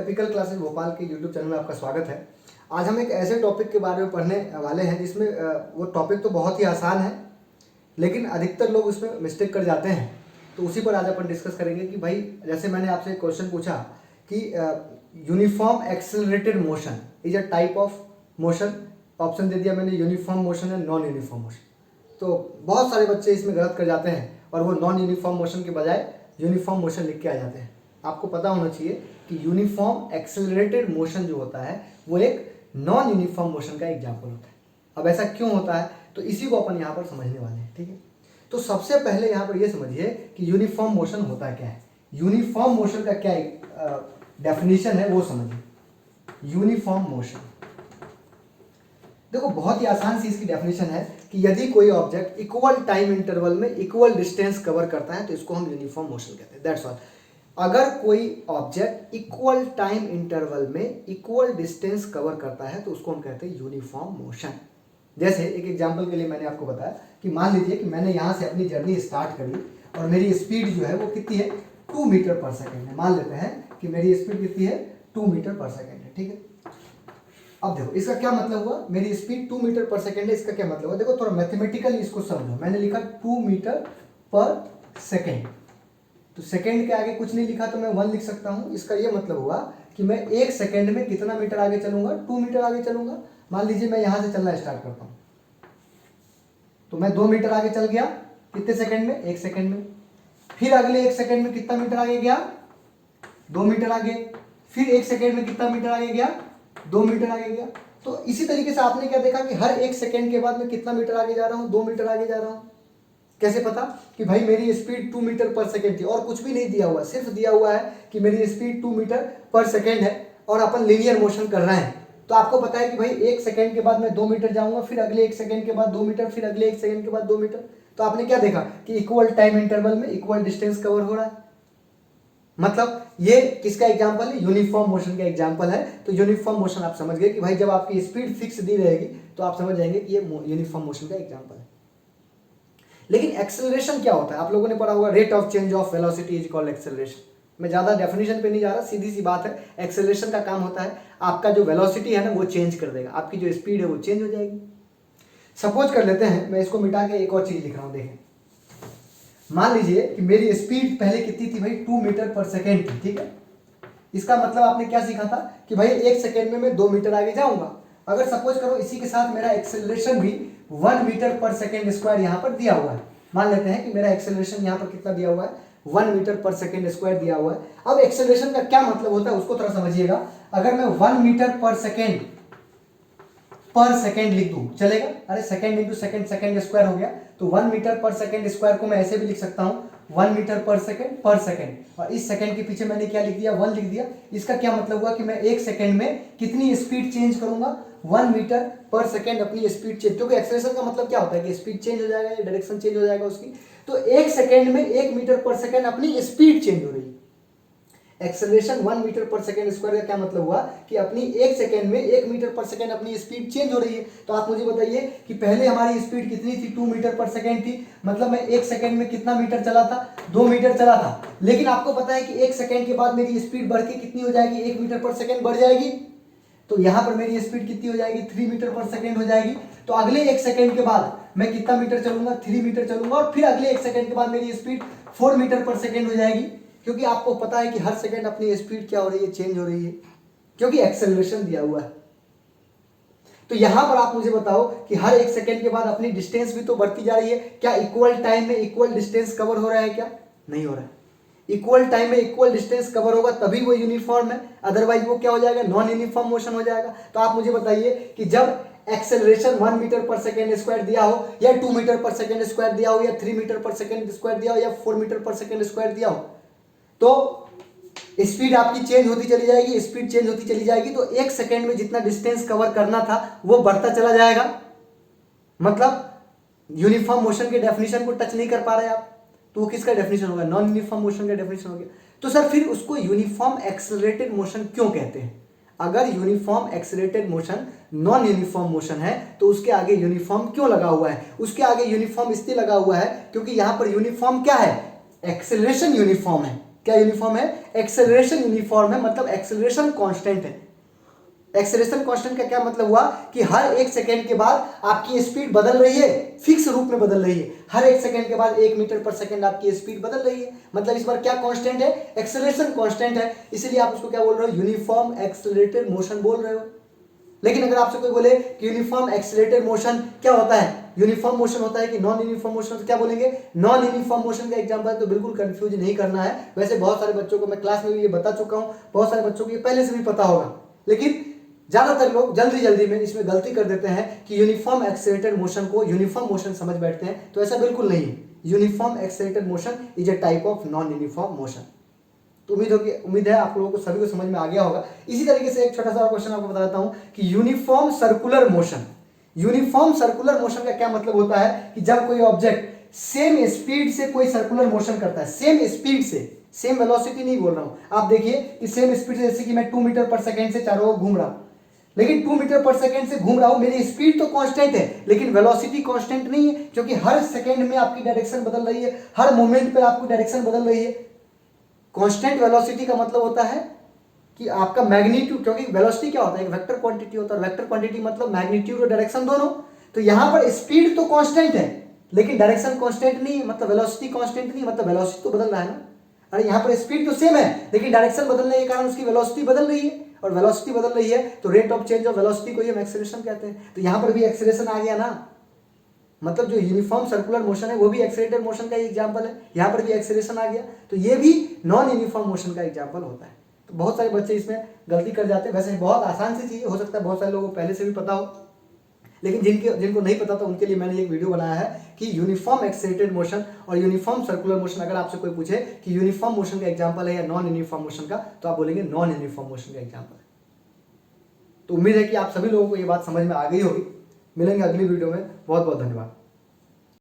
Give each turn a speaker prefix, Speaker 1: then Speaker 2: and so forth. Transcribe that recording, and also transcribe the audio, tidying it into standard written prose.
Speaker 1: Technical classes Bhopal के YouTube channel में आपका स्वागत है। आज हम एक ऐसे टॉपिक के बारे में पढ़ने वाले हैं जिसमें वो टॉपिक तो बहुत ही आसान है, लेकिन अधिकतर लोग उसमें मिस्टेक कर जाते हैं। तो उसी पर आज अपन डिस्कस करेंगे कि भाई जैसे मैंने आपसे एक क्वेश्चन पूछा कि uniform accelerated motion is a type of motion. Option दे दिया मैंने, यूनिफॉर्म मोशन है, नॉन यूनिफॉर्म मोशन। तो बहुत सारे बच्चे इसमें गलत कर जाते हैं और वो नॉन यूनिफॉर्म मोशन के बजाय यूनिफॉर्म मोशन लिख के आ जाते हैं। आपको पता होना चाहिए कि यूनिफॉर्म एक्सेलरेटेड मोशन जो होता है वो एक नॉन यूनिफॉर्म मोशन का एग्जाम्पल होता है। अब ऐसा क्यों होता है तो इसी को अपन यहाँ पर समझने वाले हैं, ठीक है। तो सबसे पहले यहाँ पर ये समझिए कि यूनिफॉर्म मोशन होता क्या है। यूनिफॉर्म मोशन का क्या डेफिनेशन है वो समझिए। यूनिफॉर्म मोशन देखो बहुत ही आसान सी इसकी डेफिनेशन है कि यदि कोई ऑब्जेक्ट इक्वल टाइम इंटरवल में इक्वल डिस्टेंस कवर करता है तो इसको हम यूनिफॉर्म मोशन कहते हैं। That's all. अगर कोई ऑब्जेक्ट इक्वल टाइम इंटरवल में इक्वल डिस्टेंस कवर करता है तो उसको हम कहते हैं यूनिफॉर्म मोशन। जैसे एक एग्जांपल के लिए मैंने आपको बताया कि मान लीजिए कि मैंने यहाँ से अपनी जर्नी स्टार्ट करी और मेरी स्पीड जो है वो कितनी है, 2 मीटर पर सेकेंड है। मान लेते हैं कि मेरी स्पीड कितनी है, 2 मीटर पर सेकेंड है, ठीक है। अब देखो इसका क्या मतलब हुआ, मेरी स्पीड 2 मीटर पर सेकेंड है। इसका क्या मतलब हुआ, देखो थोड़ा मैथमेटिकली इसको समझो। मैंने लिखा 2 मीटर पर सेकेंड, तो सेकेंड के आगे कुछ नहीं लिखा तो मैं 1 लिख सकता हूं। इसका ये मतलब हुआ कि मैं 1 सेकेंड में कितना मीटर आगे चलूंगा, 2 मीटर आगे चलूंगा। मान लीजिए मैं यहां से चलना स्टार्ट करता हूं तो मैं 2 मीटर आगे चल गया, कितने सेकेंड में, 1 सेकेंड में। फिर अगले 1 सेकेंड में कितना मीटर आगे गया, 2 मीटर आगे। फिर 1 सेकेंड में कितना मीटर आगे गया, 2 मीटर आगे गया। तो इसी तरीके से आपने क्या देखा कि हर 1 सेकेंड के बाद मैं कितना मीटर आगे जा रहा हूं, 2 मीटर आगे जा रहा हूं। कैसे पता कि भाई मेरी स्पीड 2 मीटर पर सेकेंड थी और कुछ भी नहीं दिया हुआ, सिर्फ दिया हुआ है कि मेरी स्पीड 2 मीटर पर सेकेंड है और अपन लीनियर मोशन कर रहे हैं। तो आपको पता है कि भाई 1 सेकेंड के बाद मैं 2 मीटर जाऊंगा, फिर अगले 1 सेकेंड के बाद 2 मीटर, फिर अगले 1 सेकेंड के बाद 2 मीटर। तो आपने क्या देखा कि इक्वल टाइम इंटरवल में इक्वल डिस्टेंस कवर हो रहा है। मतलब ये किसका एग्जांपल है, यूनिफॉर्म मोशन का एग्जांपल है। तो यूनिफॉर्म मोशन आप समझ गए कि भाई जब आपकी स्पीड फिक्स दी रहेगी तो आप समझ जाएंगे कि ये यूनिफॉर्म मोशन का एग्जांपल है। लेकिन एक्सेलरेशन क्या होता है, आप लोगों ने पढ़ा होगा, rate of change of velocity is called acceleration. मैं ज्यादा डेफिनेशन पे नहीं जा रहा, सीधी सी बात है। एक्सेलरेशन का काम होता है आपका जो वेलोसिटी है ना वो चेंज कर देगा, आपकी जो स्पीड है वो चेंज हो जाएगी। सपोज कर लेते हैं, मैं इसको मिटा के एक और चीज लिख रहा हूं, देखें। मान लीजिए कि मेरी स्पीड पहले कितनी थी भाई, 2 मीटर पर सेकेंड थी, ठीक है। इसका मतलब आपने क्या सीखा था कि भाई 1 सेकेंड में मैं 2 मीटर आगे जाऊंगा। अगर सपोज करो इसी के साथ मेरा एक्सेलरेशन भी 1 मीटर पर सेकेंड स्क्वायर यहां पर दिया हुआ है। मान लेते हैं कि मेरा एक्सेलरेशन यहां पर कितना दिया हुआ है, 1 मीटर पर सेकेंड स्क्वायर दिया हुआ है। अब एक्सेलरेशन का क्या मतलब होता है उसको थोड़ा समझिएगा। अगर मैं 1 मीटर पर सेकेंड लिख दूं चलेगा, अरे second into second, second square हो गया। तो 1 मीटर पर सेकेंड स्क्वायर को मैं ऐसे भी लिख सकता हूं, 1 मीटर पर सेकेंड। और इस सेकेंड के पीछे मैंने क्या लिख दिया, 1 लिख दिया। इसका क्या मतलब हुआ कि मैं 1 सेकेंड में कितनी स्पीड चेंज करूंगा, 1 मीटर पर सेकेंड अपनी स्पीड चेंज। क्योंकि एक्सेलरेशन का मतलब क्या होता है कि स्पीड चेंज हो जाएगा, डायरेक्शन चेंज हो जाएगा उसकी। तो 1 सेकेंड में 1 मीटर पर सेकेंड अपनी स्पीड चेंज हो रही है। एक्सेलरेशन 1 मीटर पर सेकेंड स्क्वायर का क्या मतलब हुआ कि अपनी 1 सेकेंड में 1 मीटर पर सेकेंड अपनी स्पीड चेंज हो रही है। तो आप मुझे बताइए कि पहले हमारी स्पीड कितनी थी, 2 मीटर पर सेकेंड थी। मतलब मैं 1 सेकेंड में कितना मीटर चला था, 2 मीटर चला था। लेकिन आपको पता है कि 1 सेकेंड के बाद मेरी स्पीड बढ़ के कितनी हो जाएगी, 1 मीटर पर सेकेंड बढ़ जाएगी। तो यहां पर मेरी स्पीड कितनी हो जाएगी, 3 मीटर पर सेकेंड हो जाएगी। तो अगले 1 सेकेंड के बाद मैं कितना मीटर चलूंगा, 3 मीटर चलूंगा। और फिर अगले 1 सेकेंड के बाद मेरी स्पीड 4 मीटर पर सेकेंड हो जाएगी। क्योंकि आपको पता है कि हर सेकंड अपनी स्पीड क्या हो रही है, चेंज हो रही है, क्योंकि एक्सेलरेशन दिया हुआ है। तो यहां पर आप मुझे बताओ कि हर 1 सेकंड के बाद अपनी डिस्टेंस भी तो बढ़ती जा रही है। क्या इक्वल टाइम में इक्वल डिस्टेंस कवर हो रहा है, क्या नहीं हो रहा है। इक्वल टाइम में इक्वल डिस्टेंस कवर होगा तभी वो यूनिफॉर्म है, अदरवाइज वो क्या हो जाएगा, नॉन यूनिफॉर्म मोशन हो जाएगा। तो आप मुझे बताइए कि जब एक्सेलरेशन 1 मीटर पर सेकेंड स्क्वायर दिया हो, या 2 मीटर पर सेकेंड स्क्वायर दिया हो, या 3 मीटर पर सेकेंड स्क्वायर दिया हो, या 4 मीटर पर सेकेंड स्क्वायर दिया हो, तो स्पीड आपकी चेंज होती चली जाएगी, स्पीड चेंज होती चली जाएगी। तो 1 सेकेंड में जितना डिस्टेंस कवर करना था वो बढ़ता चला जाएगा। मतलब यूनिफॉर्म मोशन के डेफिनेशन को टच नहीं कर पा रहे आप, तो वो किसका डेफिनेशन होगा, नॉन यूनिफॉर्म मोशन का डेफिनेशन हो गया। तो सर फिर उसको यूनिफॉर्म एक्सेलरेटेड मोशन क्यों कहते हैं। अगर uniform accelerated motion non uniform motion है तो उसके आगे यूनिफॉर्म क्यों लगा हुआ है, उसके आगे यूनिफॉर्म इसलिए लगा हुआ है क्योंकि यहां पर यूनिफॉर्म क्या है, एक्सेलरेशन यूनिफॉर्म है। क्या यूनिफॉर्म है? एक्सेलरेशन यूनिफॉर्म है, मतलब एक्सेलरेशन कांस्टेंट है। एक्सेलरेशन कांस्टेंट का क्या मतलब हुआ कि हर 1 सेकेंड के बाद आपकी स्पीड बदल रही है, फिक्स रूप में बदल रही है। हर 1 सेकेंड के बाद 1 मीटर पर सेकेंड आपकी स्पीड बदल रही है, मतलब इस बार क्या कांस्टेंट है? एक्सेलरेशन कांस्टेंट है, इसलिए आप उसको क्या बोल रहे हो? यूनिफॉर्म एक्सेलरेटेड मोशन बोल रहे हो। लेकिन अगर आपसे कोई बोले कि यूनिफॉर्म एक्सेलरेटेड मोशन क्या होता है, यूनिफॉर्म मोशन होता है कि नॉन यूनिफॉर्म मोशन, तो क्या बोलेंगे? नॉन यूनिफॉर्म मोशन का एग्जांपल। तो बिल्कुल कंफ्यूज नहीं करना है। वैसे बहुत सारे बच्चों को मैं क्लास में भी ये बता चुका हूं, बहुत सारे बच्चों को ये पहले से भी पता होगा, लेकिन ज्यादातर लोग जल्दी में इसमें गलती कर देते हैं कि यूनिफॉर्म एक्सेलरेटेड मोशन को यूनिफॉर्म मोशन समझ बैठते हैं। तो ऐसा बिल्कुल नहीं है। Uniform accelerated motion is a type of non uniform motion. तो उम्मीद है आप लोगों को सभी को समझ में आ गया होगा। इसी तरीके से एक छोटा सा क्वेश्चन आपको बता देता हूं कि uniform circular motion, uniform circular motion का क्या मतलब होता है कि जब कोई ऑब्जेक्ट सेम स्पीड से कोई सर्कुलर मोशन करता है, सेम स्पीड से, सेम वेलोसिटी नहीं बोल रहा हूं, आप देखिए कि सेम स्पीड से, जैसे कि मैं 2 मीटर पर सेकेंड से चारों ओर घूम रहा हूं, लेकिन 2 मीटर पर सेकेंड से घूम रहा हूं, मेरी स्पीड तो कांस्टेंट है लेकिन वेलोसिटी कांस्टेंट नहीं है, क्योंकि हर सेकेंड में आपकी डायरेक्शन बदल रही है, हर मोमेंट पे आपकी डायरेक्शन बदल रही है। कांस्टेंट वेलोसिटी का मतलब होता है कि आपका मैग्नीट्यूड, क्योंकि वेलोसिटी क्या होता है? एक वेक्टर क्वांटिटी होता है, वेक्टर क्वांटिटी मतलब मैग्नीट्यूड और डायरेक्शन दोनों। तो यहां पर स्पीड तो कांस्टेंट है लेकिन डायरेक्शन कांस्टेंट नहीं है, मतलब वेलोसिटी कांस्टेंट नहीं, मतलब वेलोसिटी तो बदल रहा है ना। अरे यहां पर स्पीड तो सेम है लेकिन डायरेक्शन बदलने के कारण उसकी वेलोसिटी बदल रही है, और वेलोसिटी बदल रही है तो rate of change of velocity को ही हम एक्सेलरेशन कहते हैं। तो यहां पर भी एक्सेलरेशन आ गया ना, मतलब जो यूनिफॉर्म सर्कुलर मोशन है वो भी एक्सेलरेटेड मोशन का एग्जांपल है, यहां पर भी एक्सेलरेशन आ गया, तो ये भी नॉन यूनिफॉर्म मोशन का एग्जांपल होता है। तो बहुत सारे बच्चे इसमें गलती कर जाते हैं। वैसे बहुत आसान सी चीज हो सकता है बहुत सारे लोगों को पहले से भी पता हो, लेकिन जिनको नहीं पता था उनके लिए मैंने एक वीडियो बनाया है कि यूनिफॉर्म एक्सेलरेटेड मोशन और यूनिफॉर्म सर्कुलर मोशन। अगर आपसे कोई पूछे कि यूनिफॉर्म मोशन का एग्जांपल है या नॉन यूनिफॉर्म मोशन का, तो आप बोलेंगे नॉन यूनिफॉर्म मोशन का एग्जांपल है। तो उम्मीद है कि आप सभी लोगों को ये बात समझ में आ गई होगी। मिलेंगे अगली वीडियो में। बहुत बहुत धन्यवाद।